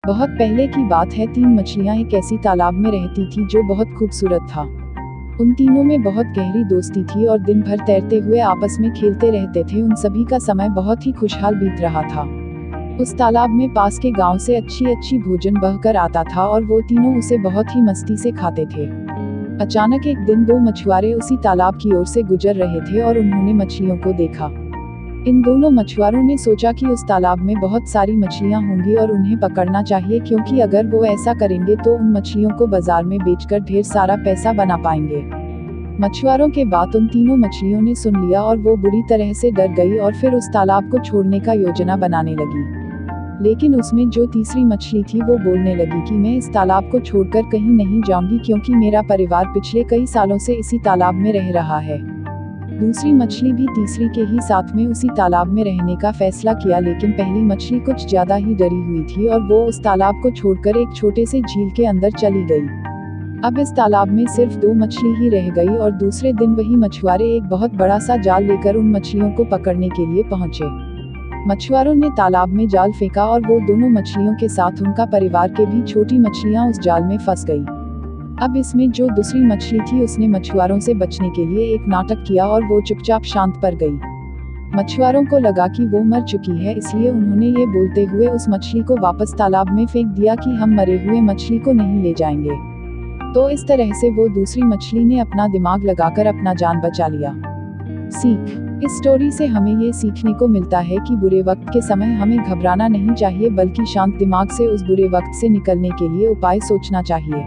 बहुत पहले की बात है, 3 मछलियां एक ऐसी तालाब में रहती थी जो बहुत खूबसूरत था। उन तीनों में बहुत गहरी दोस्ती थी और दिन भर तैरते हुए आपस में खेलते रहते थे। उन सभी का समय बहुत ही खुशहाल बीत रहा था। उस तालाब में पास के गांव से अच्छी अच्छी भोजन बहकर आता था और वो तीनों उसे बहुत ही मस्ती से खाते थे। अचानक एक दिन 2 मछुआरे उसी तालाब की ओर से गुजर रहे थे और उन्होंने मछलियों को देखा। इन दोनों मछुआरों ने सोचा कि उस तालाब में बहुत सारी मछलियां होंगी और उन्हें पकड़ना चाहिए, क्योंकि अगर वो ऐसा करेंगे तो उन मछलियों को बाजार में बेचकर ढेर सारा पैसा बना पाएंगे। मछुआरों के बात उन तीनों मछलियों ने सुन लिया और वो बुरी तरह से डर गई और फिर उस तालाब को छोड़ने का योजना बनाने लगी। लेकिन उसमें जो तीसरी मछली थी वो बोलने लगी कि मैं इस तालाब को छोड़कर कहीं नहीं जाऊंगी, क्योंकि मेरा परिवार पिछले कई सालों से इसी तालाब में रह रहा है। दूसरी मछली भी तीसरी के ही साथ में उसी तालाब में रहने का फैसला किया, लेकिन पहली मछली कुछ ज्यादा ही डरी हुई थी और वो उस तालाब को छोड़कर एक छोटे से झील के अंदर चली गई। अब इस तालाब में सिर्फ 2 मछली ही रह गई और दूसरे दिन वही मछुआरे एक बहुत बड़ा सा जाल लेकर उन मछलियों को पकड़ने के लिए पहुंचे। मछुआरों ने तालाब में जाल फेंका और वो दोनों मछलियों के साथ उनका परिवार के भी छोटी मछलियां उस जाल में फंस गई। अब इसमें जो दूसरी मछली थी उसने मछुआरों से बचने के लिए एक नाटक किया और वो चुपचाप शांत पड़ गई। मछुआरों को लगा कि वो मर चुकी है, इसलिए उन्होंने ये बोलते हुए उस मछली को वापस तालाब में फेंक दिया कि हम मरे हुए मछली को नहीं ले जाएंगे। तो इस तरह से वो दूसरी मछली ने अपना दिमाग लगाकर अपना जान बचा लिया। सीख: इस स्टोरी से हमें ये सीखने को मिलता है कि बुरे वक्त के समय हमें घबराना नहीं चाहिए, बल्कि शांत दिमाग से उस बुरे वक्त से निकलने के लिए उपाय सोचना चाहिए।